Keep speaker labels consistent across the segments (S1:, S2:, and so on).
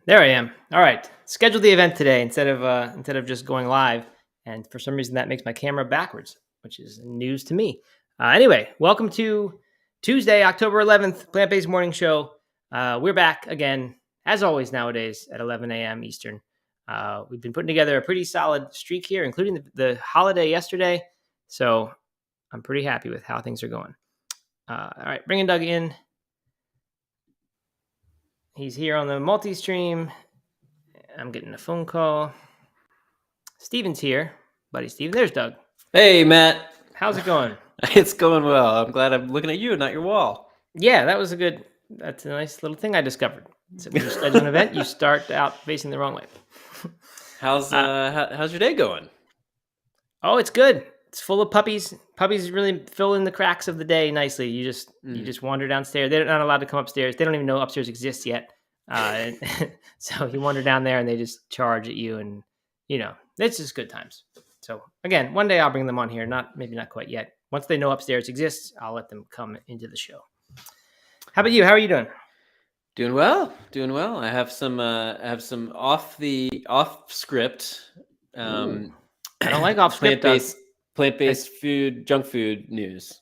S1: There I am. All right. Scheduled the event today instead of just going live, and for some reason that makes my camera backwards, which is news to me. Anyway, welcome to Tuesday, October 11th, Plant-Based Morning Show. We're back again, as always nowadays, at 11 a.m. Eastern. We've been putting together a pretty solid streak here, including the holiday yesterday. So I'm pretty happy with how things are going. All right, bringing Doug in. He's here on the multi-stream. I'm getting a phone call. Steven's here. Buddy Steven. There's Doug.
S2: Hey, Matt.
S1: How's it going?
S2: It's going well. I'm glad I'm looking at you, not your wall.
S1: Yeah, that's a nice little thing I discovered. So when you schedule an event, you start out facing the wrong way.
S2: How's your day going?
S1: Oh, it's good. It's full of puppies. Puppies really fill in the cracks of the day nicely. You just wander downstairs. They're not allowed to come upstairs. They don't even know upstairs exists yet. So you wander down there and they just charge at you, and it's just good times. So again, one day I'll bring them on here. Maybe not quite yet. Once they know upstairs exists, I'll let them come into the show. How about you? How are you doing?
S2: Doing well. I have some off script.
S1: I don't like off script
S2: plant-based food, junk food news.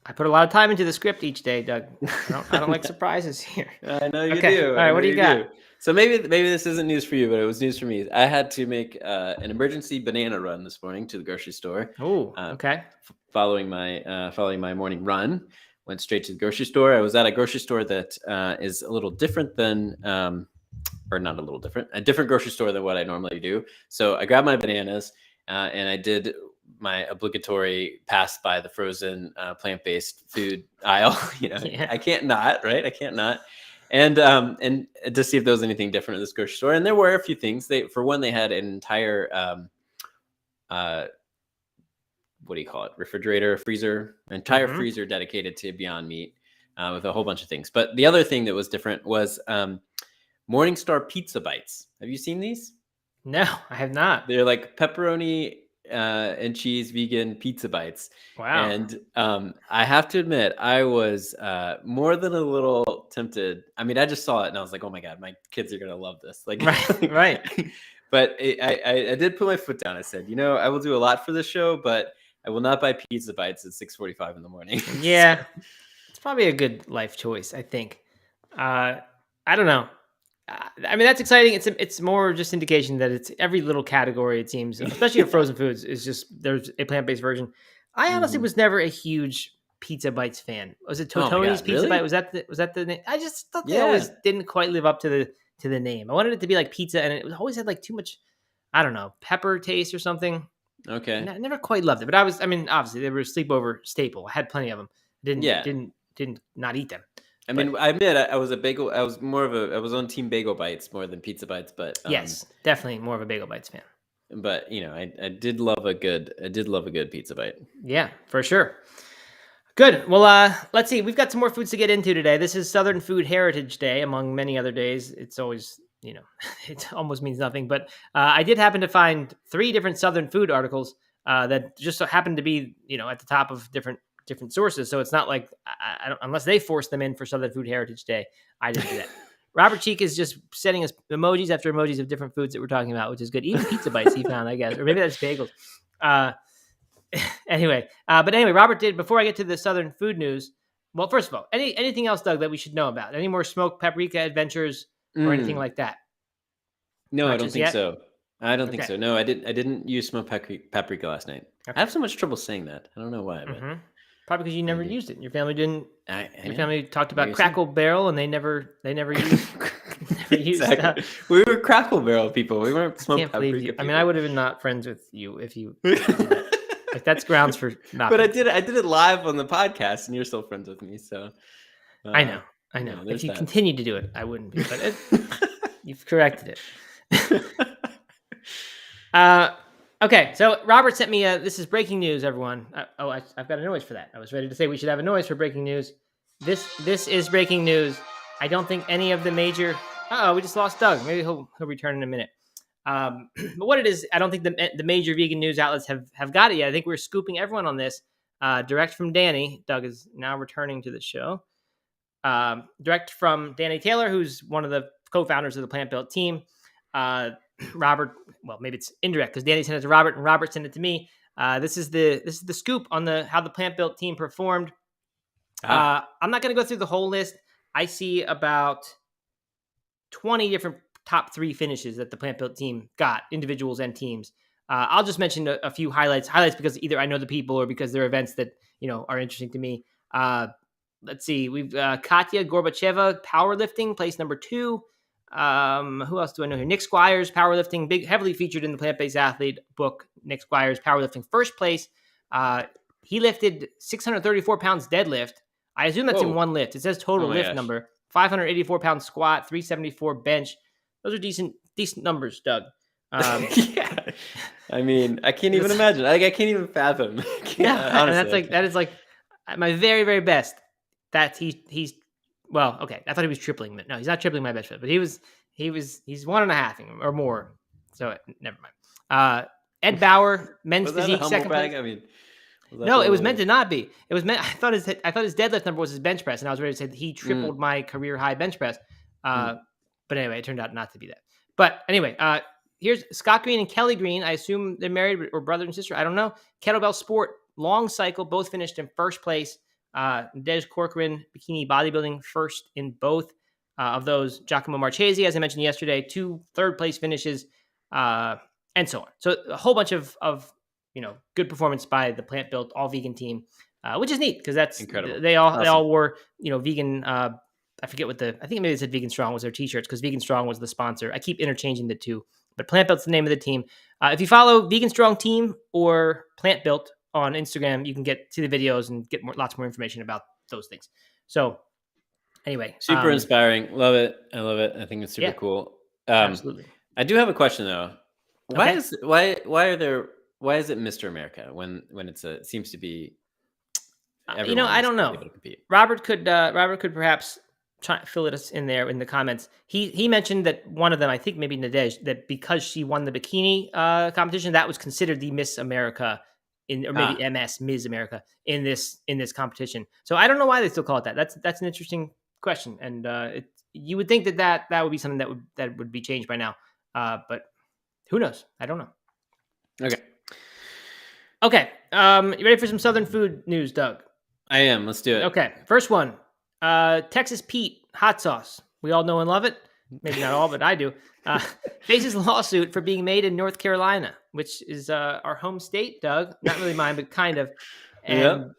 S1: I put a lot of time into the script each day, Doug. I don't like surprises here.
S2: I know you do.
S1: All right, what do you got?
S2: So maybe this isn't news for you, but it was news for me. I had to make an emergency banana run this morning to the grocery store.
S1: Oh, okay.
S2: Following my morning run, went straight to the grocery store. I was at a grocery store that is a little different than, or not a little different, a different grocery store than what I normally do. So I grabbed my bananas and I did my obligatory pass by the frozen plant-based food aisle. Yeah. I can't not, right? I can't not. And to see if there was anything different at this grocery store. And there were a few things. For one, they had an entire, what do you call it? Freezer dedicated to Beyond Meat with a whole bunch of things. But the other thing that was different was Morningstar pizza bites. Have you seen these?
S1: No, I have not.
S2: They're like pepperoni and cheese vegan pizza bites.
S1: Wow.
S2: And I have to admit, I was more than a little tempted. I mean, I just saw it and I was like, oh my God, my kids are going to love this. Like,
S1: right.
S2: But I did put my foot down. I said, I will do a lot for this show, but I will not buy pizza bites at 6:45 in the morning.
S1: Yeah. It's probably a good life choice, I think. I don't know. I mean, that's exciting. It's more just indication that it's every little category, it seems, especially in frozen foods, is just there's a plant-based version. I honestly was never a huge pizza bites fan. Was it Totoni's Pizza Bite? Was that the name? I just thought they always didn't quite live up to the name. I wanted it to be like pizza, and it always had like too much, I don't know, pepper taste or something.
S2: Okay.
S1: I never quite loved it, but obviously they were a sleepover staple. I had plenty of them. Didn't not eat them.
S2: I mean, I admit I was on Team Bagel Bites more than Pizza Bites, but
S1: yes, definitely more of a Bagel Bites fan.
S2: But I did love a good pizza bite.
S1: Yeah, for sure. Good. Well, let's see. We've got some more foods to get into today. This is Southern Food Heritage Day, among many other days. It's always, it almost means nothing. But I did happen to find 3 different Southern food articles that just so happened to be, at the top of different sources. So it's not like I don't, unless they force them in for Southern Food Heritage Day, I didn't do that. Robert Cheek is just sending us emojis after emojis of different foods that we're talking about, which is good. Even pizza bites he found, I guess, or maybe that's bagels. Anyway, Robert did, before I get to the Southern food news. Well, first of all, anything else, Doug, that we should know about? Any more smoked paprika adventures or anything like that?
S2: No, I don't think so. I don't think so. No, I didn't use smoked paprika last night. Okay. I have so much trouble saying that. I don't know why. But
S1: probably because you never used it. Your family didn't. Your family talked about Crackle Barrel, and they never used.
S2: Exactly. We were Crackle Barrel people. We weren't smoked paprika people.
S1: I mean, I would have been not friends with you if you did that. Like, that's grounds for not.
S2: But I did it live on the podcast, and you're still friends with me. So
S1: I know. If you continued to do it, I wouldn't be. But you've corrected it. Okay, so Robert sent me this is breaking news, everyone. I've got a noise for that. I was ready to say we should have a noise for breaking news. This is breaking news. I don't think any of the major. We just lost Doug. Maybe he'll return in a minute. But what it is, I don't think the major vegan news outlets have got it yet. I think we're scooping everyone on this. Direct from Danny. Doug is now returning to the show. Direct from Danny Taylor, who's one of the co-founders of the Plant Built team. Robert, well, maybe it's indirect because Danny sent it to Robert and Robert sent it to me. This is the scoop on how the Plant Built team performed. I'm not going to go through the whole list. I see about 20 different top 3 finishes that the Plant Built team got, individuals and teams. I'll just mention a few highlights because either I know the people or because they're events that, are interesting to me. Let's see. We've Katya Gorbacheva, powerlifting, place number 2. Who else do I know here? Nick Squires, powerlifting, heavily featured in the Plant-Based Athlete book. Nick Squires, powerlifting, first place. He lifted 634 pounds deadlift. I assume that's in one lift. It says total lift number. 584 pound squat, 374 bench. Those are decent numbers, Doug.
S2: Yeah, I mean, I can't even imagine. I can't even fathom.
S1: Honestly, and that is like my very, very best. That he's well, okay. I thought he was tripling, but no, he's not tripling my bench press. But he's 1.5 or more. So never mind. Ed Bauer, men's physique, second place.
S2: I mean,
S1: no, it was meant to not be. It was meant. I thought his deadlift number was his bench press, and I was ready to say he tripled my career high bench press. But anyway, it turned out not to be that. But anyway, here's Scott Green and Kelly Green. I assume they're married or brother and sister. I don't know. Kettlebell sport, long cycle, both finished in first place. Des Corcoran, bikini bodybuilding, first in both of those. Giacomo Marchesi, as I mentioned yesterday, 2 third-place finishes, and so on. So a whole bunch of good performance by the Plant Built all vegan team, which is neat because that's
S2: incredible.
S1: They all wore vegan. I forget I think maybe it said Vegan Strong was their t-shirts because Vegan Strong was the sponsor. I keep interchanging the two, but Plant Built's the name of the team. If you follow Vegan Strong Team or Plant Built on Instagram, you can get to the videos and get lots more information about those things. So anyway,
S2: super inspiring. Love it. I love it. I think it's super cool.
S1: Absolutely.
S2: I do have a question though. Why is it Mr. America when it seems to be everyone
S1: I don't know. Robert could perhaps fill it in there in the comments. He mentioned that one of them, I think maybe Nadej, that because she won the bikini competition, that was considered the Miss America or maybe Ms. America in this competition. So I don't know why they still call it that. That's an interesting question, and you would think that would be something that would be changed by now, but who knows? I don't know. Okay. You ready for some Southern food news, Doug?
S2: I am. Let's do it.
S1: Okay. First one. Texas Pete hot sauce. We all know and love it. Maybe not all, but I do. Faces lawsuit for being made in North Carolina, which is our home state, Doug. Not really mine, but kind of. And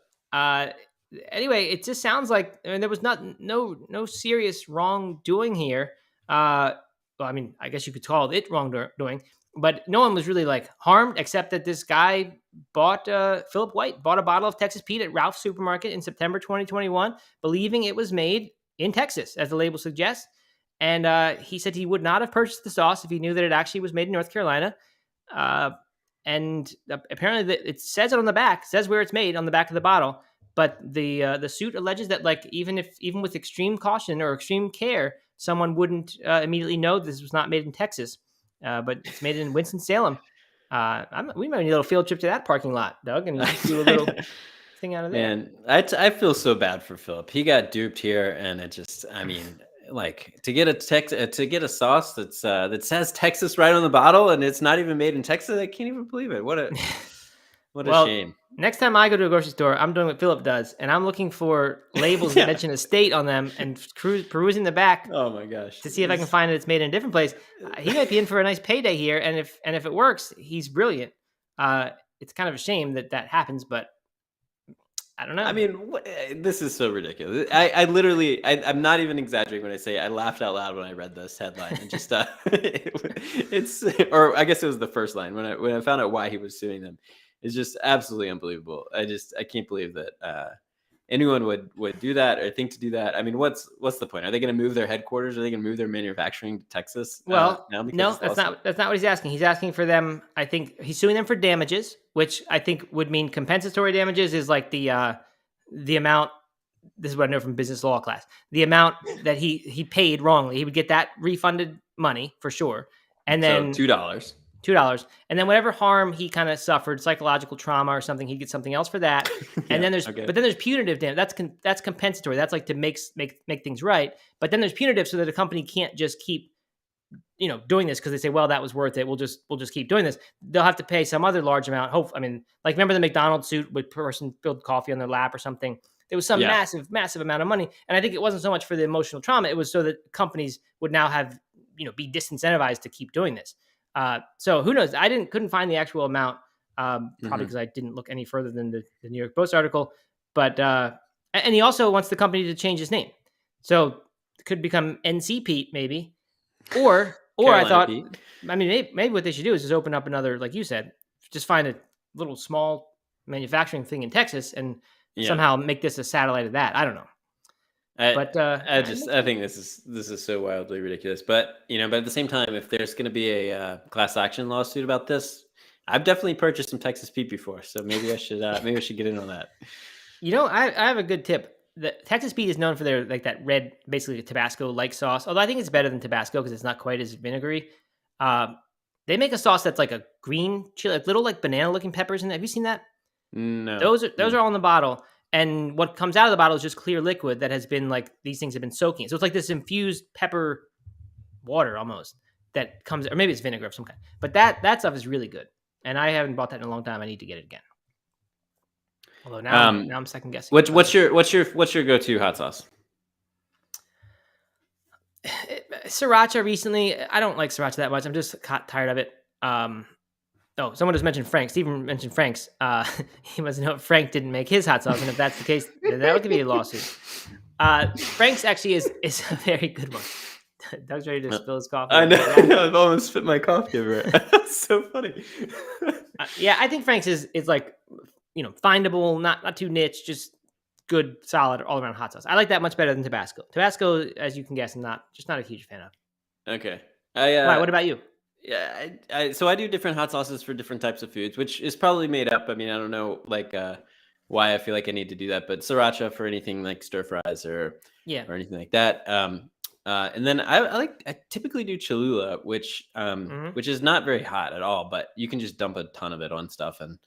S1: anyway, it just sounds like there was no serious wrongdoing here. Well, I mean, I guess you could call it wrongdoing, but no one was really harmed except that this guy Philip White bought a bottle of Texas Pete at Ralph's supermarket in September 2021, believing it was made in Texas, as the label suggests. And he said he would not have purchased the sauce if he knew that it actually was made in North Carolina. And apparently it says it on the back, says where it's made on the back of the bottle. But the suit alleges that even with extreme caution or extreme care, someone wouldn't immediately know this was not made in Texas, but it's made in Winston-Salem. We might need a little field trip to that parking lot, Doug, and do a little thing out of there.
S2: Man, I feel so bad for Philip. He got duped here, and it just, I mean, to get a sauce that says Texas right on the bottle, and it's not even made in Texas. I can't even believe it. What a shame.
S1: Next time I go to a grocery store, I'm doing what Philip does, and I'm looking for labels that mention a state on them and perusing the back.
S2: Oh my gosh!
S1: To see if I can find that it's made in a different place. He might be in for a nice payday here, and if it works, he's brilliant. It's kind of a shame that happens, but I don't know.
S2: I mean, this is so ridiculous. I literally, I'm not even exaggerating when I say I laughed out loud when I read this headline, and just or I guess it was the first line when I found out why he was suing them. It's just absolutely unbelievable. I can't believe that anyone would do that or think to do that. I mean, what's the point? Are they going to move their headquarters? Are they going to move their manufacturing to Texas?
S1: Well, no, that's not what he's asking. He's asking for them. I think he's suing them for damages, which I think would mean compensatory damages is the amount. This is what I know from business law class. The amount that he paid wrongly, he would get that refunded money for sure. And then
S2: $2.
S1: And then whatever harm he kind of suffered, psychological trauma or something, he'd get something else for that. And then there's punitive damage. That's compensatory. That's to make things right. But then there's punitive so that a company can't just keep doing this because they say, well, that was worth it. We'll just keep doing this. They'll have to pay some other large amount. Like remember the McDonald's suit with person spilled coffee on their lap or something. There was some massive amount of money, and I think it wasn't so much for the emotional trauma. It was so that companies would now have be disincentivized to keep doing this. So who knows? I couldn't find the actual amount, probably because I didn't look any further than the New York Post article. But and he also wants the company to change his name, so it could become NC Pete maybe, or I thought, Pete. Maybe what they should do is just open up another, like you said, just find a little small manufacturing thing in Texas and somehow make this a satellite of that. I don't know.
S2: I think this is so wildly ridiculous. But but at the same time, if there's going to be a class action lawsuit about this, I've definitely purchased some Texas Pete before, so maybe I should get in on that.
S1: I have a good tip. The Texas Pete is known for their like that red, basically Tabasco-like sauce. Although I think it's better than Tabasco because it's not quite as vinegary. They make a sauce that's like a green chili, like little like banana-looking peppers in it. Have you seen that?
S2: No.
S1: Those are all in the bottle. And what comes out of the bottle is just clear liquid that has been like these things have been soaking. So it's like this infused pepper water almost that comes, or maybe it's vinegar of some kind. But that stuff is really good, and I haven't bought that in a long time. I need to get it again. Although now I'm second guessing.
S2: What's your go-to hot sauce?
S1: Sriracha recently. I don't like sriracha that much. I'm just tired of it. Someone just mentioned Frank. Steven mentioned Frank's. He must know Frank didn't make his hot sauce, and if that's the case, then that would be a lawsuit. Frank's actually is a very good one. Doug's ready to spill his coffee.
S2: I know. I've almost spit my coffee over it. That's so funny.
S1: I think Frank's is like findable, not too niche, just good, solid, all around hot sauce. I like that much better than Tabasco. Tabasco, as you can guess, I'm not a huge fan of.
S2: Okay.
S1: Why? What about you?
S2: Yeah, so I do different hot sauces for different types of foods, which is probably made up. I don't know, why I feel like I need to do that, but sriracha for anything like stir fries or anything like that. And then I typically do Cholula, which is not very hot at all, but you can just dump a ton of it on stuff and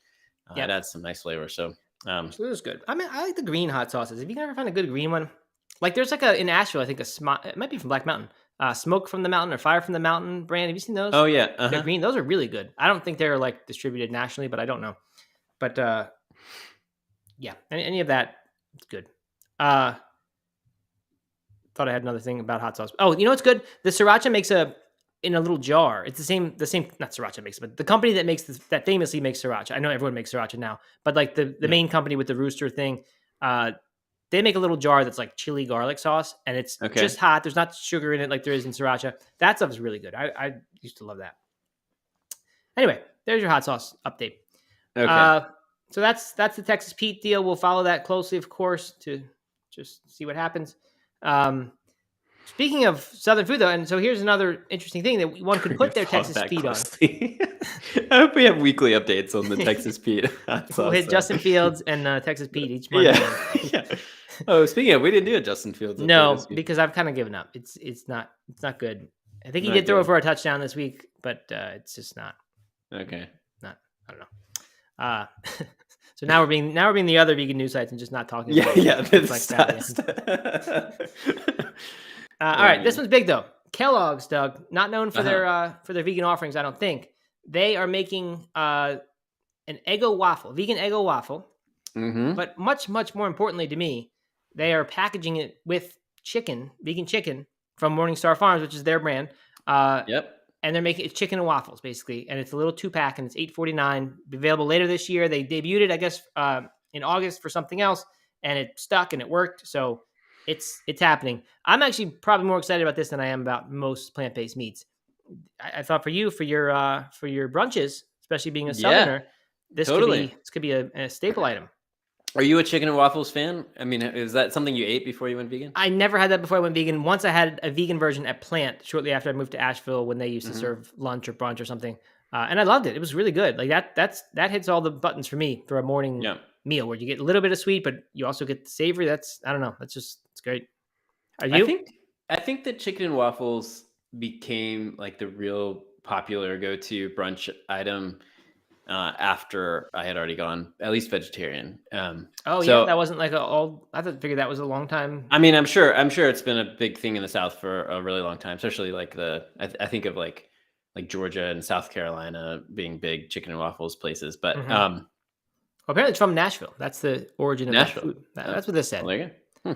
S2: it adds some nice flavor. So
S1: Cholula's good. I like the green hot sauces. If you can ever find a good green one, like there's like in Asheville, I think it might be from Black Mountain. Smoke from the Mountain or Fire from the Mountain brand. Have you seen those?
S2: Oh yeah,
S1: They're green. Those are really good. I don't think they're like distributed nationally, but I don't know. But any of that, it's good. Thought I had another thing about hot sauce. Oh, what's good? The sriracha makes in a little jar. It's the same. Not sriracha makes, but the company that famously makes sriracha. I know everyone makes sriracha now, but like the main company with the rooster thing. They make a little jar that's like chili garlic sauce, and it's just hot. There's not sugar in it like there is in sriracha. That stuff is really good. I used to love that. Anyway, there's your hot sauce update.
S2: Okay.
S1: So that's the Texas Pete deal. We'll follow that closely, of course, to just see what happens. Speaking of Southern food, though, and so here's another interesting thing that one could put their Texas Pete on.
S2: I hope we have weekly updates on the Texas Pete.
S1: We'll hit Justin Fields and Texas Pete each Monday.
S2: Yeah. Oh, speaking of, we didn't do a Justin Fields.
S1: No, because I've kind of given up. It's not good. I think he did throw for a touchdown this week, but it's just not.
S2: Okay.
S1: I don't know. So now we're being the other vegan news sites and just not talking. About that. All right, this one's big though. Kellogg's, Doug, not known for their vegan offerings. I don't think they are making an Eggo waffle, vegan Eggo waffle.
S2: Mm-hmm.
S1: But much more importantly to me, they are packaging it with vegan chicken from Morningstar Farms, which is their brand.
S2: Yep.
S1: And they're making chicken and waffles basically, and it's a little 2-pack, and it's $8.49. Be available later this year. They debuted it, I guess, in August for something else, and it stuck and it worked. So it's happening. I'm actually probably more excited about this than I am about most plant-based meats. I thought for your brunches, especially being a Southerner, this could be a staple item.
S2: Are you a chicken and waffles fan? Is that something you ate before you went vegan?
S1: I never had that before I went vegan. Once I had a vegan version at Plant shortly after I moved to Asheville when they used to serve lunch or brunch or something. And I loved it. It was really good. Like that hits all the buttons for me for a morning meal where you get a little bit of sweet, but you also get the savory. I don't know. It's great. Are you?
S2: I think that chicken and waffles became like the real popular go-to brunch item after I had already gone at least vegetarian.
S1: Oh yeah, that wasn't like I figured that was a long time.
S2: I mean, I'm sure it's been a big thing in the South for a really long time, especially like I think of like Georgia and South Carolina being big chicken and waffles places. But
S1: Well, apparently it's from Nashville. That's the origin of that
S2: Nashville.
S1: food. That's what they said.
S2: Well, there you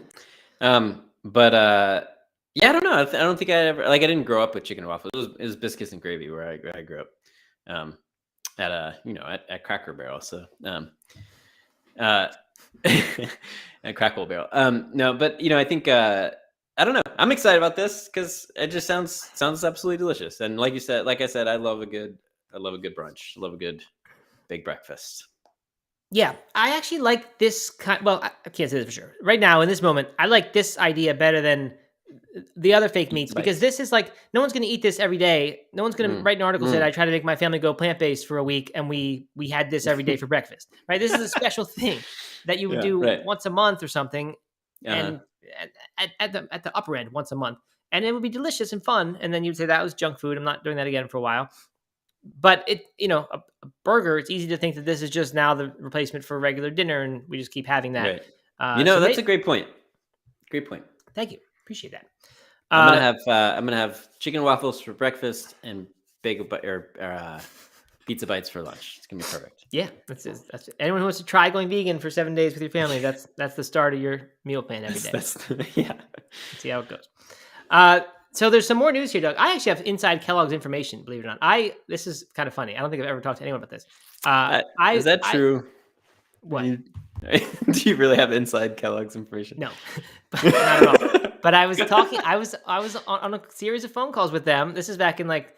S2: go. But yeah, I don't know. I don't think I ever I didn't grow up with chicken and waffles. It was biscuits and gravy where I grew up. At at Cracker Barrel. So at Crackle Barrel. No, but I think I don't know. I'm excited about this because it just sounds absolutely delicious. And like I said, I love a good brunch. I love a good big breakfast.
S1: Yeah, I actually like this kind. Well, I can't say this for sure. Right now, in this moment, I like this idea better than the other fake meats because this is like no one's going to eat this every day. No one's going to write an article saying I try to make my family go plant based for a week and we had this every day for breakfast. Right? This is a special thing that you would do once a month or something, and at the upper end once a month, and it would be delicious and fun. And then you'd say that was junk food. I'm not doing that again for a while. But a burger, it's easy to think that this is just now the replacement for regular dinner, and we just keep having that.
S2: Right. That's a great point. Great point.
S1: Thank you. Appreciate that.
S2: I'm gonna have chicken and waffles for breakfast and bagel pizza bites for lunch. It's gonna be perfect.
S1: Yeah, that's anyone who wants to try going vegan for 7 days with your family. That's the start of your meal plan every day.
S2: Yeah.
S1: Let's see how it goes. So there's some more news here, Doug. I actually have inside Kellogg's information, believe it or not. This is kind of funny. I don't think I've ever talked to anyone about this.
S2: Is that true?
S1: What?
S2: Do you really have inside Kellogg's information?
S1: No, not at all. But I was talking. I was on a series of phone calls with them. This is back in like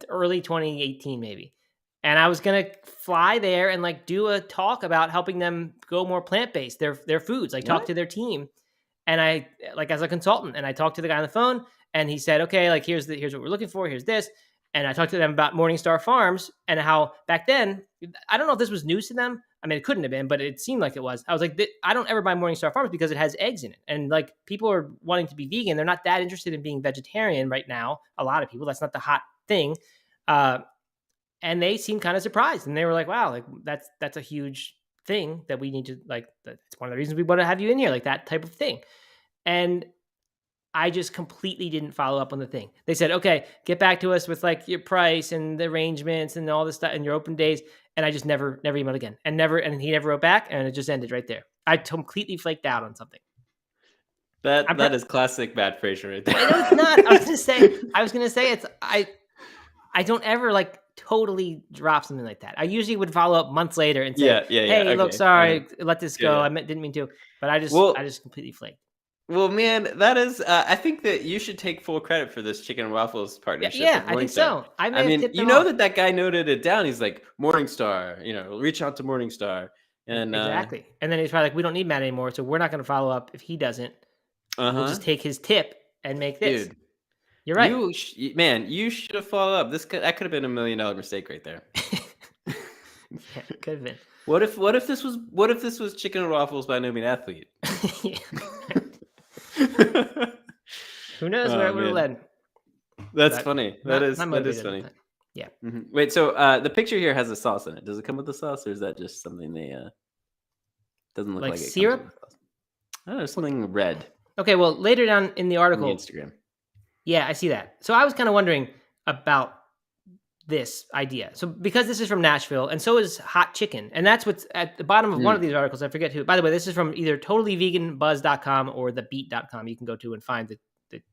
S1: early 2018, maybe. And I was gonna fly there and like do a talk about helping them go more plant-based, their foods, like talk to their team. And I as a consultant, and I talked to the guy on the phone, and he said, okay, like here's what we're looking for. Here's this. And I talked to them about Morningstar Farms and how back then, I don't know if this was news to them. I mean, it couldn't have been, but it seemed like it was. I was like, I don't ever buy Morningstar Farms because it has eggs in it. And like people are wanting to be vegan. They're not that interested in being vegetarian right now. A lot of people, that's not the hot thing. And they seemed kind of surprised. And they were like, wow, like that's a huge thing that we need to it's one of the reasons we want to have you in here, like that type of thing. And I just completely didn't follow up on the thing. They said, okay, get back to us with like your price and the arrangements and all this stuff and your open days. And I just never emailed again and he never wrote back, and it just ended right there. I completely flaked out on something.
S2: That is classic Matt Fraser right there.
S1: No, it's not. I was gonna say it's I don't ever like totally drop something like that. I usually would follow up months later and say, hey, okay, look, sorry, let this go. I didn't mean to, but I just completely flaked.
S2: Well, man, that is. I think that you should take full credit for this chicken and waffles partnership.
S1: Yeah, I think so.
S2: I mean, that guy noted it down. He's like, Morningstar. Reach out to Morningstar. And
S1: exactly. And then he's probably like, we don't need Matt anymore, so we're not going to follow up if he doesn't. We'll just take his tip and make this.
S2: Dude,
S1: you're right.
S2: You should have followed up. That could have been $1 million mistake right there.
S1: Yeah, could have been.
S2: What if this was chicken and waffles by No Mean Athlete?
S1: Who knows where it would have led?
S2: That's funny. That is funny.
S1: Yeah.
S2: Mm-hmm. Wait, so the picture here has a sauce in it. Does it come with the sauce, or is that just something they doesn't look like it
S1: syrup?
S2: Comes with the sauce? I don't know, something red.
S1: Okay, well, later down in the article,
S2: on the Instagram.
S1: Yeah, I see that. So I was kind of wondering about this idea. So because this is from Nashville, and so is hot chicken, and that's what's at the bottom of one of these articles. I forget who. By the way, this is from either totallyveganbuzz.com or thebeat.com. You can go to and find the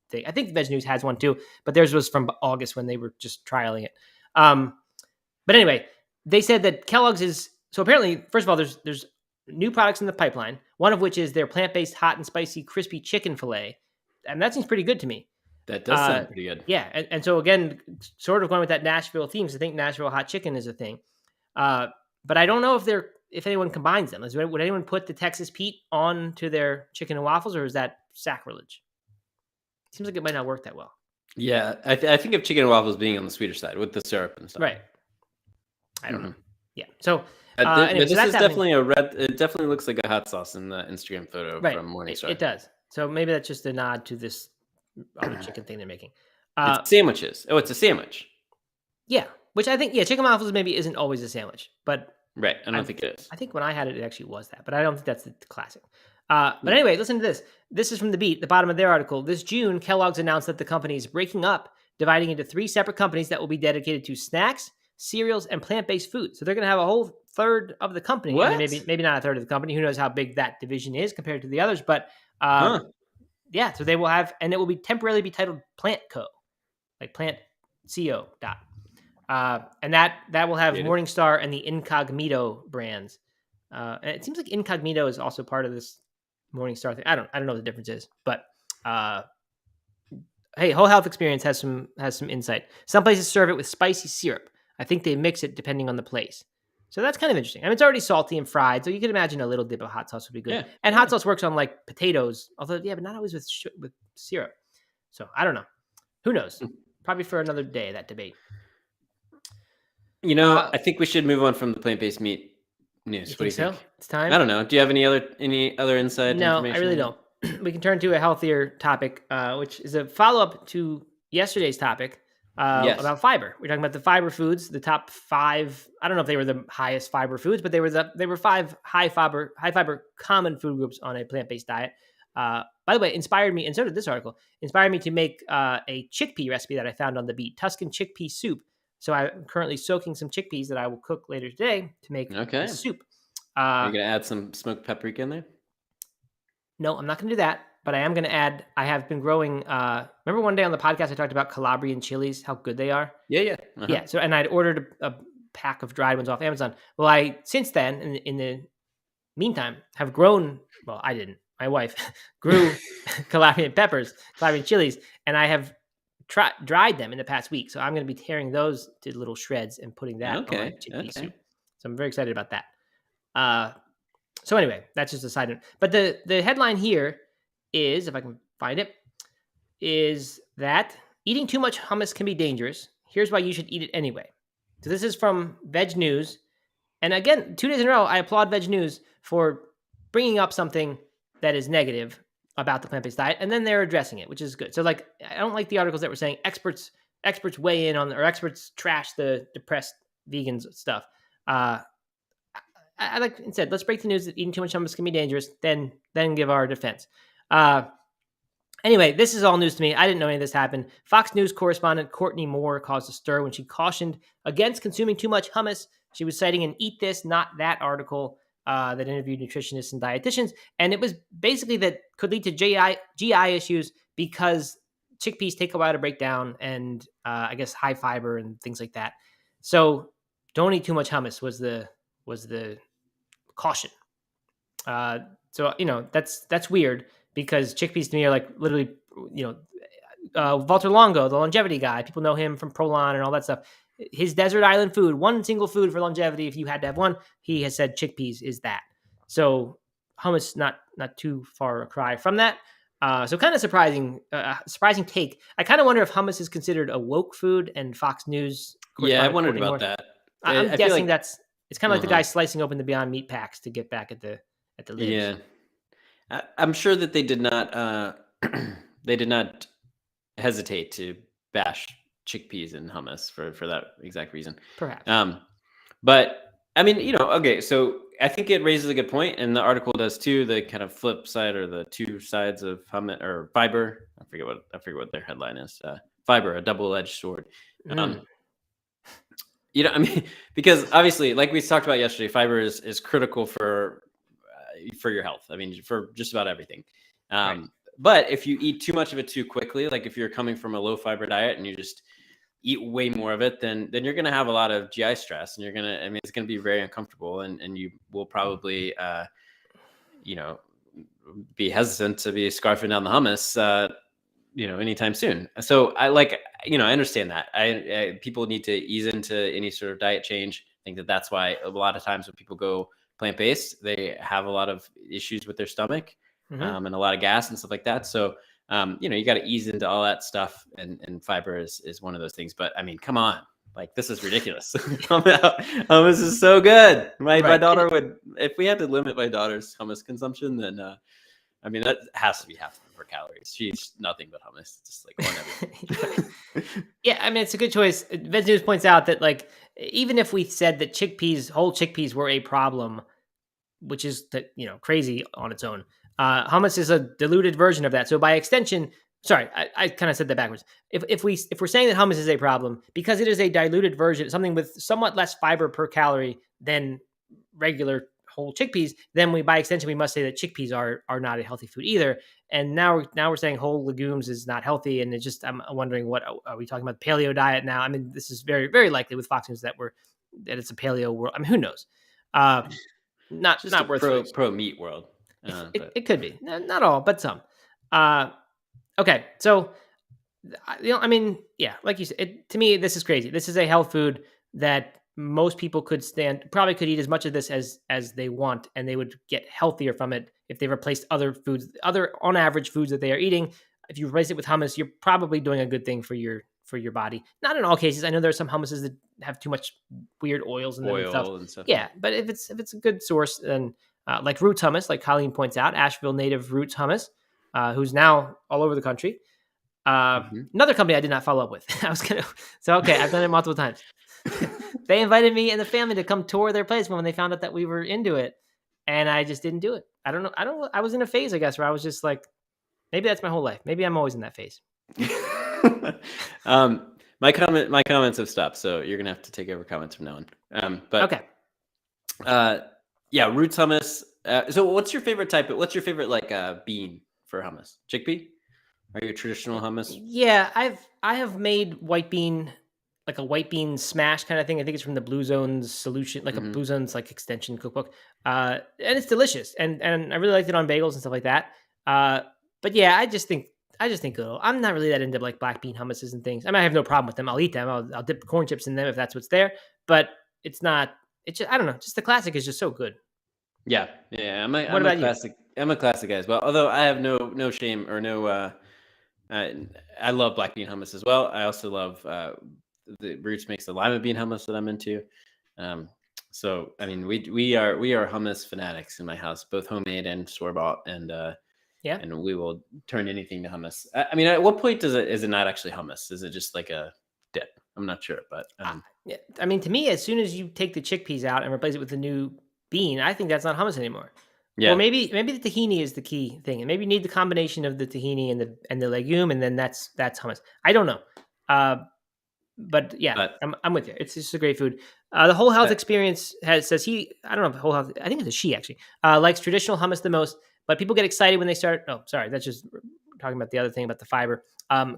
S1: thing. I think Veg News has one too, but theirs was from August when they were just trialing it. But anyway, they said that Kellogg's is, so apparently, first of all, there's new products in the pipeline, one of which is their plant-based hot and spicy crispy chicken fillet. And that seems pretty good to me.
S2: That does sound pretty good.
S1: Yeah. And so again, sort of going with that Nashville theme, because I think Nashville hot chicken is a thing. But I don't know if anyone combines them. Would anyone put the Texas Pete onto their chicken and waffles, or is that sacrilege? Seems like it might not work that well.
S2: Yeah. I think of chicken and waffles being on the sweeter side with the syrup and stuff.
S1: Right. I don't know. Yeah. So
S2: this is definitely a red. It definitely looks like a hot sauce in the Instagram photo from Morningstar.
S1: It does. So maybe that's just a nod to this other chicken thing they're making.
S2: It's sandwiches. Oh, it's a sandwich.
S1: Yeah. which I think chicken waffles maybe isn't always a sandwich, but
S2: Right. I don't think it is.
S1: I think when I had it, it actually was that, but I don't think that's the classic. But anyway, listen to this. This is from The Beat, the bottom of their article. This June, Kellogg's announced that the company is breaking up, dividing into 3 separate companies that will be dedicated to snacks, cereals, and plant-based food. So they're going to have a whole third of the company. I mean, maybe not a third of the company. Who knows how big that division is compared to the others? But yeah, so they will have, and it will be temporarily be titled Plant Co, like Plant Co. And that will have Morningstar and the Incognito brands. And it seems like Incognito is also part of this Morningstar thing. I don't know what the difference is, but hey, Whole Health Experience has some insight. Some places serve it with spicy syrup. I think they mix it depending on the place. So that's kind of interesting. I mean, it's already salty and fried, so you can imagine a little dip of hot sauce would be good.
S2: Yeah,
S1: and hot sauce works on like potatoes, although but not always with syrup. So I don't know. Who knows? Probably for another day, that debate.
S2: I think we should move on from the plant-based meat news.
S1: What do you think? It's time.
S2: I don't know. Do you have any other inside information?
S1: No, I really don't. We can turn to a healthier topic, which is a follow-up to yesterday's topic about fiber. We're talking about the fiber foods, the top 5. I don't know if they were the highest fiber foods, but they were 5 high fiber common food groups on a plant-based diet. By the way, inspired me, and so did this article, inspired me to make a chickpea recipe that I found on The Beat, Tuscan chickpea soup. So I'm currently soaking some chickpeas that I will cook later today to make a soup.
S2: Are you going to add some smoked paprika in there?
S1: No, I'm not going to do that, but I am going to add, I have been growing, remember one day on the podcast I talked about Calabrian chilies, how good they are?
S2: Yeah.
S1: Yeah, so, and I'd ordered a pack of dried ones off Amazon. Well, I, since then, in the meantime, have grown, well, I didn't, my wife grew Calabrian chilies, and I have dried them in the past week. So I'm going to be tearing those to little shreds and putting that on my chickpea soup. So I'm very excited about that. So anyway, that's just a side note. But the headline here is, if I can find it, is that eating too much hummus can be dangerous. Here's why you should eat it anyway. So this is from Veg News. And again, 2 days in a row, I applaud Veg News for bringing up something that is negative about the plant-based diet, and then they're addressing it, which is good. So like, I don't like the articles that were saying experts weigh in on, or experts trash the depressed vegans stuff. I like instead, let's break the news that eating too much hummus can be dangerous, then give our defense. Anyway, this is all news to me. I didn't know any of this happened. Fox News correspondent Courtney Moore caused a stir when she cautioned against consuming too much hummus. She was citing an Eat This, Not That article that interviewed nutritionists and dietitians. And it was basically that could lead to GI issues because chickpeas take a while to break down, and I guess high fiber and things like that. So don't eat too much hummus was the caution. So, that's weird because chickpeas to me are like literally, Walter Longo, the longevity guy, people know him from Prolon and all that stuff. His desert island food, one single food for longevity, if you had to have one, he has said chickpeas is that. So hummus, not too far a cry from that. So kind of surprising take. I kind of wonder if hummus is considered a woke food, and Fox News.
S2: Yeah, I wondered about that.
S1: I'm guessing it's kind of like the guy slicing open the Beyond Meat packs to get back at the libs.
S2: Yeah, I'm sure that they did not hesitate to bash chickpeas and hummus for that exact reason.
S1: Perhaps.
S2: But I mean, okay, so I think it raises a good point, and the article does too. The kind of flip side, or the 2 sides of hummus or fiber. I forget what their headline is. Fiber, a double-edged sword. I mean, because obviously, like we talked about yesterday, fiber is critical for your health. I mean, for just about everything. Right. But if you eat too much of it too quickly, like if you're coming from a low fiber diet and you just eat way more of it, then you're going to have a lot of GI stress, and it's going to be very uncomfortable, and you will probably, be hesitant to be scarfing down the hummus, anytime soon. So I understand that. People need to ease into any sort of diet change. I think that's why a lot of times when people go plant-based, they have a lot of issues with their stomach, and a lot of gas and stuff like that. So, you got to ease into all that stuff, and fiber is one of those things. But I mean, come on, like this is ridiculous. Hummus is so good. My daughter would, if we had to limit my daughter's hummus consumption, then that has to be half of her calories. She eats nothing but hummus, just like on everything.
S1: Yeah, I mean, it's a good choice. Veg News points out that like even if we said that whole chickpeas were a problem, which is crazy on its own. Hummus is a diluted version of that. So by extension, sorry, I kind of said that backwards. If we're saying that hummus is a problem because it is a diluted version, something with somewhat less fiber per calorie than regular whole chickpeas, then by extension we must say that chickpeas are not a healthy food either. And now we're saying whole legumes is not healthy, and it's just I'm wondering, what are we talking about, the paleo diet now? I mean, this is very very likely with Fox News that it's a paleo world. I mean, who knows?
S2: Just a
S1: Not worth releasing.
S2: pro meat world.
S1: It could be, not all, but some. Okay, so I mean, yeah, like you said, to me, this is crazy. This is a health food that most people probably could eat as much of this as they want, and they would get healthier from it if they replaced other on average foods that they are eating. If you replace it with hummus, you're probably doing a good thing for your body. Not in all cases. I know there's some hummuses that have too much weird oils in them and stuff. Yeah, but if it's a good source, then like Roots Hummus, like Colleen points out, Asheville native Roots Hummus, who's now all over the country. Another company I did not follow up with. I've done it multiple times. They invited me and the family to come tour their place when they found out that we were into it, and I just didn't do it. I don't know. I was in a phase, I guess, where I was just like, maybe that's my whole life. Maybe I'm always in that phase.
S2: My comments have stopped, so you're gonna have to take over comments from now on.
S1: Okay.
S2: Yeah, Roots Hummus. So what's your favorite what's your favorite bean for hummus? Chickpea? Are you a traditional hummus?
S1: Yeah, I have made white bean, like a white bean smash kind of thing. I think it's from the Blue Zones solution, like a Blue Zones like extension cookbook. And it's delicious. And I really liked it on bagels and stuff like that. But yeah, I just think I'm not really that into like black bean hummuses and things. I mean, I have no problem with them. I'll eat them. I'll dip corn chips in them if that's what's there. But it's just, I don't know. Just the classic is just so good.
S2: Yeah. I'm a classic guy as well. Although I have no shame or no. I love black bean hummus as well. I also love the Roots makes the lima bean hummus that I'm into. So I mean, we are hummus fanatics in my house, both homemade and store bought, and and we will turn anything to hummus. I mean, at what point is it not actually hummus? Is it just like a dip? I'm not sure, but
S1: yeah. I mean, to me, as soon as you take the chickpeas out and replace it with the new bean, I think that's not hummus anymore. Yeah. Or maybe the tahini is the key thing, and maybe you need the combination of the tahini and the legume, and then that's hummus. I don't know, but yeah, I'm with you. It's just a great food. The Whole Health Experience says he. I don't know if Whole Health. I think it's a she actually likes traditional hummus the most, but people get excited when they start. Oh, sorry, that's just talking about the other thing about the fiber.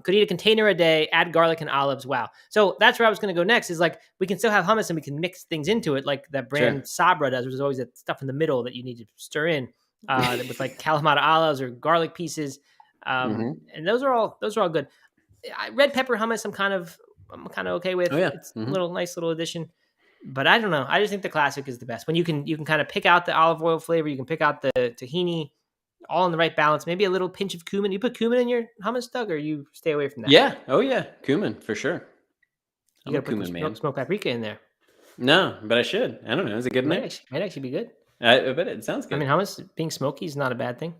S1: Could eat a container a day, add garlic and olives. Wow. So that's where I was going to go next, is like, we can still have hummus and we can mix things into it, like that brand Sabra does, which is always that stuff in the middle that you need to stir in with like Kalamata olives or garlic pieces. And those are all good. Red pepper hummus, I'm kind of okay with. Oh, yeah. It's a nice little addition. But I don't know. I just think the classic is the best. When you can kind of pick out the olive oil flavor, you can pick out the tahini, all in the right balance. Maybe a little pinch of cumin. You put cumin in your hummus, Doug, or you stay away from that?
S2: Yeah. Oh yeah, cumin for sure.
S1: You got to put some smoked paprika in there.
S2: No, but I should. I don't know. Is it good?
S1: Might actually be good.
S2: I bet it sounds good.
S1: I mean, hummus being smoky is not a bad thing.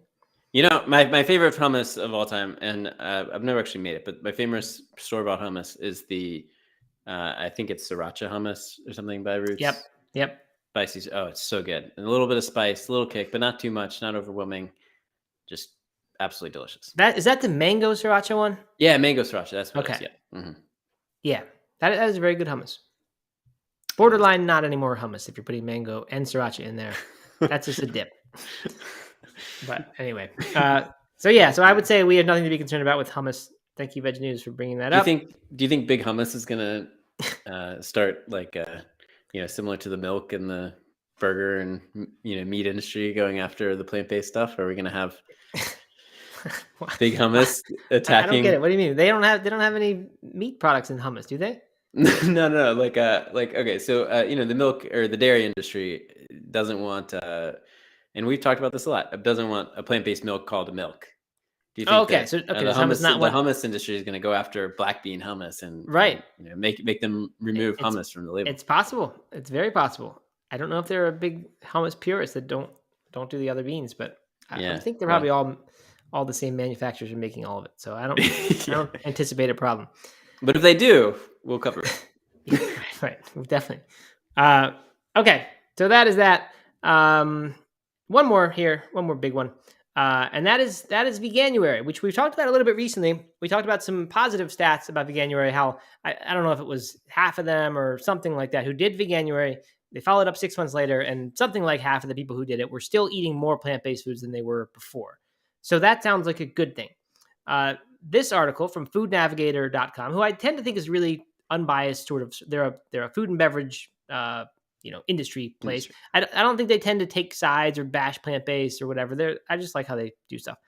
S2: You know, my favorite hummus of all time, and I've never actually made it, but my favorite store-bought hummus is the, I think it's sriracha hummus or something by Roots.
S1: Yep.
S2: Spicy. Oh, it's so good. And a little bit of spice, a little kick, but not too much, not overwhelming. Just absolutely delicious.
S1: Is that the mango sriracha one?
S2: Yeah, mango sriracha. That's what it is. Yeah.
S1: Yeah, that is a very good hummus. Borderline not anymore hummus if you're putting mango and sriracha in there. That's just a dip. But anyway, so I would say we have nothing to be concerned about with hummus. Thank you, Veg News, for bringing that up.
S2: Do you think Big Hummus is gonna start like similar to the milk and the burger and meat industry going after the plant-based stuff? Are we gonna have Big Hummus attacking?
S1: I don't get it. What do you mean? They don't have any meat products in hummus, do they?
S2: No. Like okay, so the milk or the dairy industry doesn't want, and we've talked about this a lot, doesn't want a plant-based milk called a milk. Do you think the hummus industry is going to go after black bean hummus and make them remove hummus from the label?
S1: It's possible. It's very possible. I don't know if they're a big hummus purist that don't do the other beans, but I think they're probably all the same manufacturers are making all of it. So I don't anticipate a problem.
S2: But if they do, we'll cover it.
S1: Yeah, right. Definitely. Okay, so that is that. One more here, one more big one, and that is Veganuary, which we've talked about a little bit recently. We talked about some positive stats about Veganuary. How I don't know if it was half of them or something like that who did Veganuary. They followed up 6 months later, and something like half of the people who did it were still eating more plant-based foods than they were before. So that sounds like a good thing. This article from foodnavigator.com, who I tend to think is really unbiased, sort of, they're a food and beverage industry place. I don't think they tend to take sides or bash plant-based or whatever. I just like how they do stuff.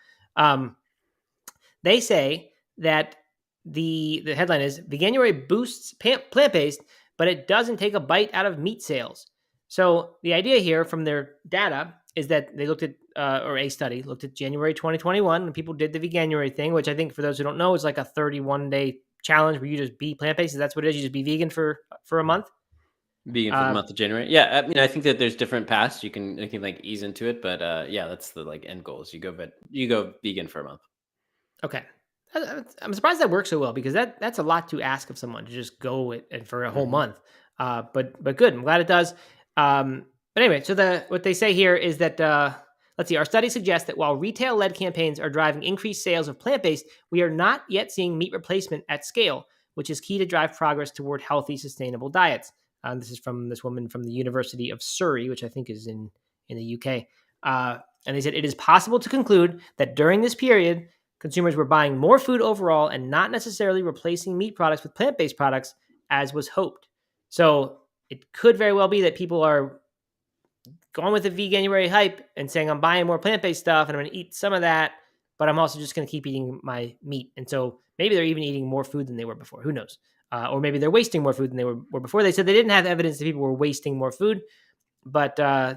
S1: They say that the headline is Veganuary boosts plant-based, but it doesn't take a bite out of meat sales. So the idea here from their data is that they looked at, or a study looked at January 2021 when people did the Veganuary thing, which I think for those who don't know is like a 31-day challenge where you just be plant-based. That's what it is. You just be vegan for a month.
S2: Vegan for the month of January. Yeah, I mean, I think that there's different paths you can like ease into it, but yeah, that's the like end goals. You go vegan for a month.
S1: Okay. I'm surprised that works so well because that's a lot to ask of someone to just go and for a whole month. But good. I'm glad it does. But anyway, so what they say here is that let's see. Our study suggests that while retail-led campaigns are driving increased sales of plant-based, we are not yet seeing meat replacement at scale, which is key to drive progress toward healthy, sustainable diets. This is from this woman from the University of Surrey, which I think is in the UK. And they said it is possible to conclude that during this period, consumers were buying more food overall and not necessarily replacing meat products with plant-based products as was hoped. So it could very well be that people are going with the Veganuary hype and saying, I'm buying more plant-based stuff and I'm going to eat some of that, but I'm also just going to keep eating my meat. And so maybe they're even eating more food than they were before. Who knows? Or maybe they're wasting more food than they were before. They said they didn't have evidence that people were wasting more food, but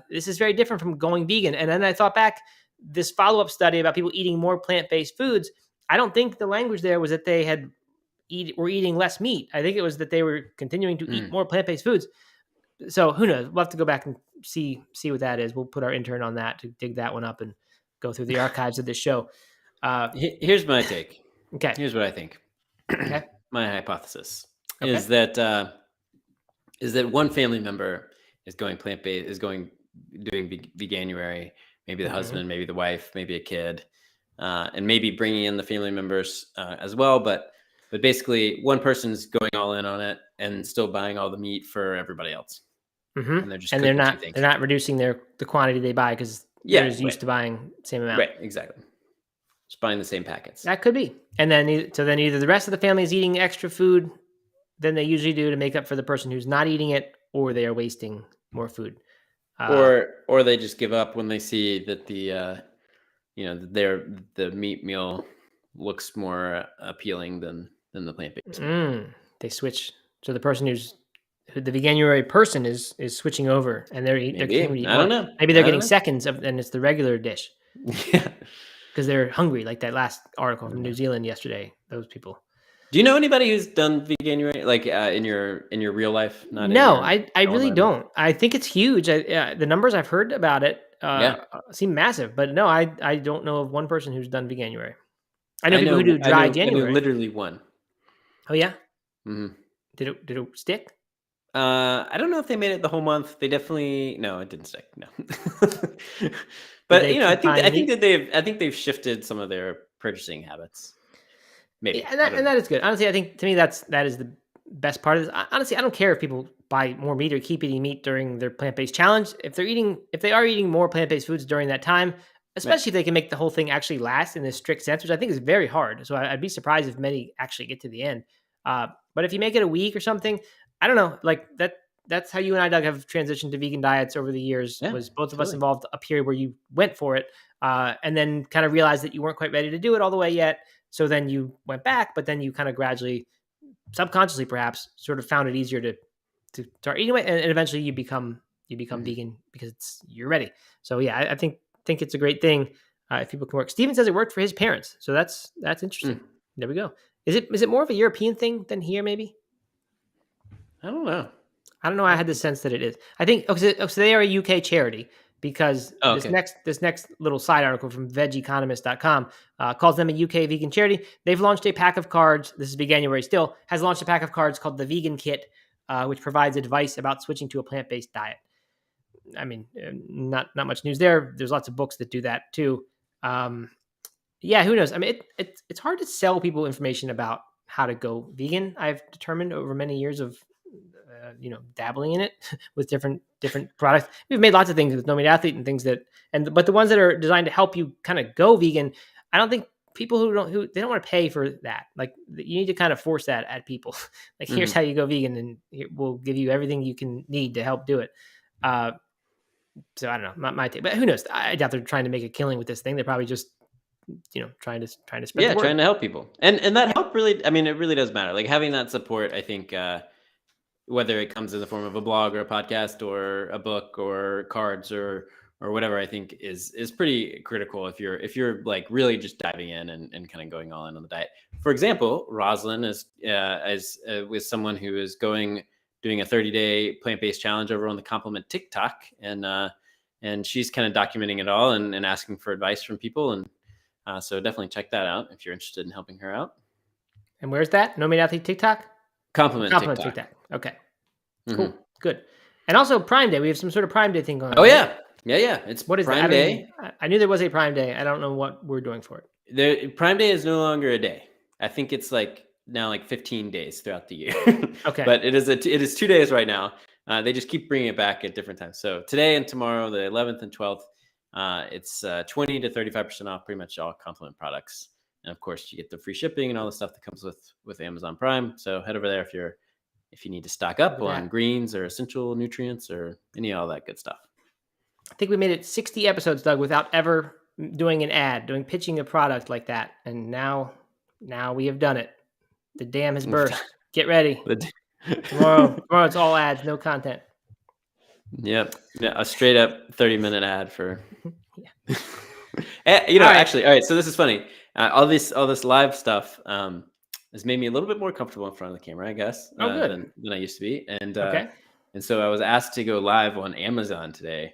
S1: this is very different from going vegan. And then I thought back, this follow-up study about people eating more plant-based foods, I don't think the language there was that they were eating less meat. I think it was that they were continuing to eat more plant-based foods. So who knows? We'll have to go back and see what that is. We'll put our intern on that to dig that one up and go through the archives of this show.
S2: Here's my take.
S1: Okay.
S2: Here's what I think.
S1: Okay.
S2: My hypothesis is that one family member is going plant-based, is doing Veganuary. Maybe the husband, maybe the wife, maybe a kid, and maybe bringing in the family members as well. But basically, one person's going all in on it and still buying all the meat for everybody else.
S1: And they're not reducing the quantity they buy because they're just used to buying the same amount.
S2: Right, exactly. Just buying the same packets.
S1: That could be. And then either the rest of the family is eating extra food than they usually do to make up for the person who's not eating it, or they are wasting more food.
S2: Or they just give up when they see that the meat meal looks more appealing than the plant-based.
S1: They switch. So the person the Veganuary person is switching over, and they're continuing to eat more.
S2: I don't know.
S1: Maybe they're getting seconds and it's the regular dish.
S2: Yeah,
S1: because they're hungry, like that last article from New Zealand yesterday. Those people.
S2: Do you know anybody who's done Veganuary, like in your real life?
S1: No, I really don't. I think it's huge. The numbers I've heard about it seem massive, but no, I don't know of one person who's done Veganuary. I know people who do dry January.
S2: I knew literally one.
S1: Oh yeah.
S2: Mm-hmm.
S1: Did it stick?
S2: I don't know if they made it the whole month. They definitely it didn't stick. No. But I think they've shifted some of their purchasing habits. Maybe.
S1: Yeah, and that is good. Honestly, I think to me that is the best part of this. Honestly, I don't care if people buy more meat or keep eating meat during their plant-based challenge. If they are eating more plant-based foods during that time, especially if they can make the whole thing actually last in this strict sense, which I think is very hard. So I'd be surprised if many actually get to the end. But if you make it a week or something, I don't know, like that's how you and I, Doug, have transitioned to vegan diets over the years. Yeah, was both of us involved a period where you went for it and then kind of realized that you weren't quite ready to do it all the way yet. So then you went back, but then you kind of gradually, subconsciously perhaps, sort of found it easier to start eating it, and eventually you become vegan because you're ready. So yeah, I think it's a great thing if people can work. Steven says it worked for his parents, so that's interesting. There we go. Is it more of a European thing than here? Maybe.
S2: I don't know.
S1: I had the sense that it is. I think so they are a UK charity, because
S2: Oh,
S1: this
S2: okay.
S1: next little side article from vegeconomist.com calls them a UK vegan charity. They've launched a pack of cards. This is Veganuary still, has launched a pack of cards called the Vegan Kit, which provides advice about switching to a plant-based diet. I mean, not much news there. There's lots of books that do that too. Yeah, who knows? I mean, it's hard to sell people information about how to go vegan. I've determined over many years of dabbling in it with different products. We've made lots of things with No Meat Athlete and things but the ones that are designed to help you kind of go vegan, I don't think people who they don't want to pay for that. Like, you need to kind of force that at people. Like, here's how you go vegan, and we'll give you everything you can need to help do it. So I don't know, my take, but who knows? I doubt they're trying to make a killing with this thing. They're probably just trying to spread the word.
S2: Trying to help people, and that help really. I mean, it really does matter. Like, having that support, I think, whether it comes in the form of a blog or a podcast or a book or cards or whatever, I think is pretty critical if you're like really just diving in and kind of going all in on the diet. For example, Roslyn is with someone who is doing a 30-day plant-based challenge over on the Compliment TikTok, and she's kind of documenting it all and asking for advice from people, and so definitely check that out if you're interested in helping her out.
S1: And where's that? No Meat Athlete TikTok?
S2: Compliment TikTok.
S1: Okay. Cool. Good. And also Prime Day. We have some sort of Prime Day thing going on.
S2: Oh, yeah. Yeah. It's
S1: what is
S2: Prime
S1: that?
S2: Day.
S1: I knew there was a Prime Day. I don't know what we're doing for
S2: it. Prime Day is no longer a day. I think it's now 15 days throughout the year.
S1: Okay.
S2: But it is 2 days right now. They just keep bringing it back at different times. So today and tomorrow, the 11th and 12th, it's 20 to 35% off pretty much all Compliment products. And of course, you get the free shipping and all the stuff that comes with Amazon Prime. So head over there if you need to stock up on greens or essential nutrients or any of all that good stuff.
S1: I think we made it 60 episodes, Doug, without ever doing an ad, pitching a product like that. And now we have done it. The dam has burst. Get ready. Tomorrow it's all ads, no content.
S2: Yep. Yeah, a straight up 30-minute ad for
S1: yeah.
S2: Actually, all right, so this is funny. All this live stuff has made me a little bit more comfortable in front of the camera, I guess,
S1: good.
S2: than I used to be. And and so I was asked to go live on Amazon today.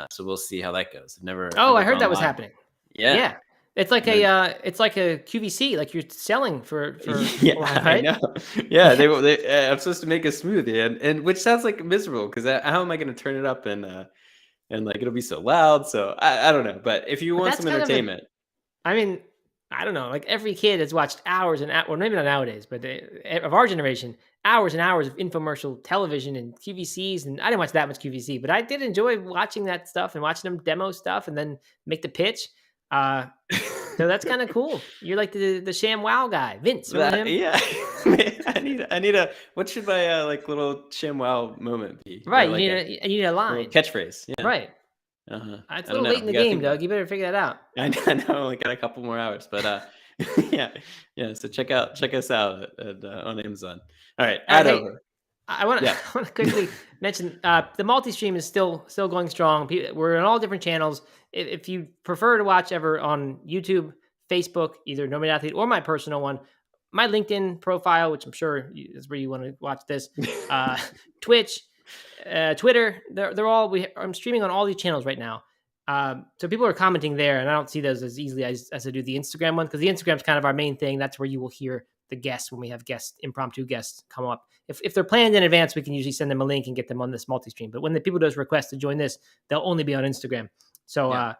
S2: So we'll see how that goes.
S1: I heard that was happening.
S2: Yeah.
S1: It's like a QVC, like you're selling for
S2: yeah,
S1: live, right?
S2: I know. Yeah, I'm supposed to make a smoothie, and which sounds like miserable because how am I going to turn it up and it'll be so loud? So I don't know. But if you want some entertainment,
S1: I don't know. Like, every kid has watched hours and hours, well, maybe not nowadays, but of our generation, hours and hours of infomercial television and QVCs. And I didn't watch that much QVC, but I did enjoy watching that stuff and watching them demo stuff and then make the pitch. So that's kind of cool. You're like the Sham Wow guy, Vince. Him?
S2: Yeah, I need a what should my little Sham Wow moment be?
S1: Right, you need a line,
S2: catchphrase. Yeah,
S1: right. It's a little late in the game, Doug. You better figure that out.
S2: I know. I only got a couple more hours, but yeah. So check us out on Amazon. All right, over.
S1: I want to quickly mention the multi-stream is still going strong. We're on all different channels. If you prefer to watch ever on YouTube, Facebook, either No Meat Athlete or my personal one, my LinkedIn profile, which I'm sure is where you want to watch this, Twitch, Twitter, they're all. I'm streaming on all these channels right now. So people are commenting there, and I don't see those as easily as I do the Instagram one, because the Instagram's kind of our main thing. That's where you will hear the guests when we have impromptu guests come up. If they're planned in advance, we can usually send them a link and get them on this multi-stream. But when the people does request to join this, they'll only be on Instagram. So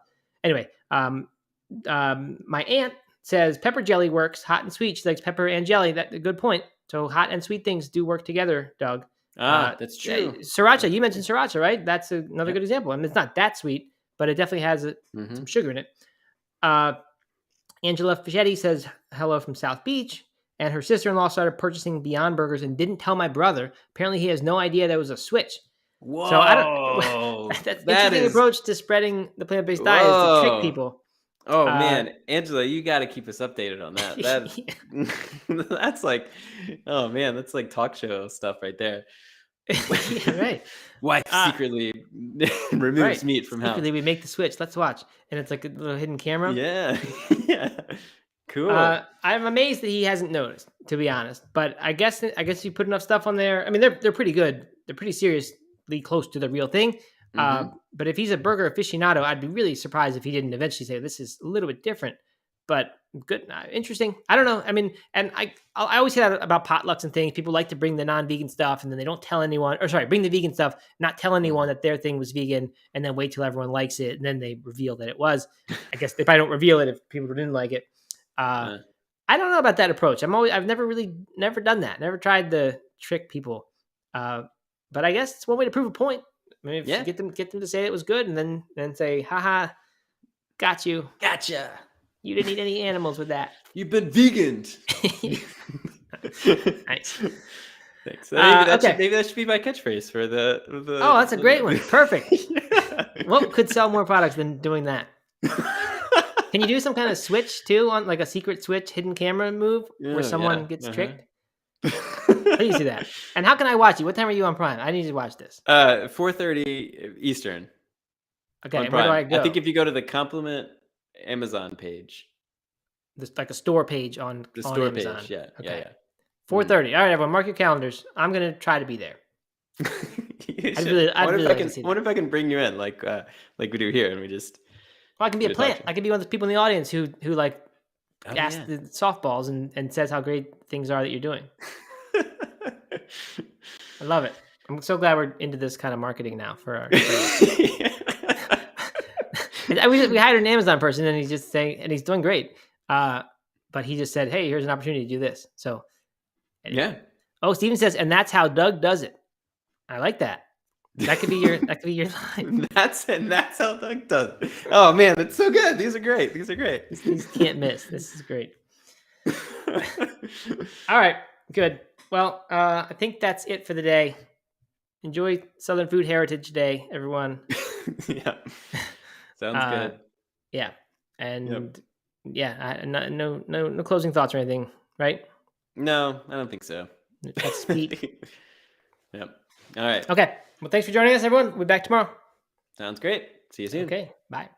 S1: anyway, my aunt says pepper jelly works, hot and sweet. She likes pepper and jelly. That's a good point. So hot and sweet things do work together, Doug.
S2: That's true.
S1: Sriracha, you mentioned sriracha, right? That's another good example. I mean, it's not that sweet, but it definitely has some sugar in it. Angela Fischetti says hello from South Beach. And her sister-in-law started purchasing Beyond Burgers and didn't tell my brother. Apparently, he has no idea that was a switch.
S2: Whoa!
S1: So I don't. That's an interesting approach to spreading the plant-based diet, is to trick people.
S2: Oh man, Angela, you got to keep us updated on that. That's like, oh man, that's like talk show stuff right there.
S1: Yeah, right.
S2: Wife secretly removes meat from house.
S1: Secretly, we make the switch. Let's watch, and it's like a little hidden camera.
S2: Yeah, yeah. Cool.
S1: I'm amazed that he hasn't noticed, to be honest. But I guess you put enough stuff on there. I mean, they're pretty good. They're pretty seriously close to the real thing. But if he's a burger aficionado, I'd be really surprised if he didn't eventually say this is a little bit different. But good, interesting. I don't know. I mean, and I always say that about potlucks and things. People like to bring the non-vegan stuff, and then they don't tell anyone. Or sorry, bring the vegan stuff, not tell anyone that their thing was vegan, and then wait till everyone likes it, and then they reveal that it was. I guess they probably don't reveal it if people didn't like it. I don't know about that approach. I've never done that. Never tried to trick people. But I guess it's one way to prove a point. I mean, if you get them to say it was good, and then say, haha, got you.
S2: Gotcha.
S1: You didn't eat any animals with that.
S2: You've been veganed.
S1: Nice.
S2: Thanks. Maybe that should be my catchphrase for the
S1: Oh, that's a great one. Perfect. What could sell more products than doing that? Can you do some kind of switch too, on like a secret switch, hidden camera move where someone gets tricked? Please do that. And how can I watch you? What time are you on Prime? I need to watch this.
S2: 4:30 Eastern.
S1: Okay, where do I go?
S2: I think if you go to the Compliment Amazon page.
S1: There's like a store page on
S2: store
S1: Amazon.
S2: Page. Yeah.
S1: Okay.
S2: Yeah.
S1: 4:30. All right, everyone, mark your calendars. I'm gonna try to be there.
S2: I wonder if I can bring you in like we do here, and we just.
S1: Well, I can be a plant. I can be one of the people in the audience who like asks the softballs and says how great things are that you're doing. I love it. I'm so glad we're into this kind of marketing now for our. We hired an Amazon person, and he's just saying, and he's doing great. But he just said, "Hey, here's an opportunity to do this." So, anyway.
S2: Yeah.
S1: Oh, Steven says, and that's how Doug does it. I like that. That could be your line.
S2: That's how Doug does it. Oh man, that's so good. These are great.
S1: These can't miss. This is great. All right, good. Well, I think that's it for the day. Enjoy Southern Food Heritage Day, everyone.
S2: Yeah. Sounds good.
S1: Yeah. And no closing thoughts or anything, right?
S2: No, I don't think so.
S1: That's Pete.
S2: Yep. All right.
S1: Okay. Well, thanks for joining us, everyone. We'll be back tomorrow.
S2: Sounds great. See you soon.
S1: Okay. Bye.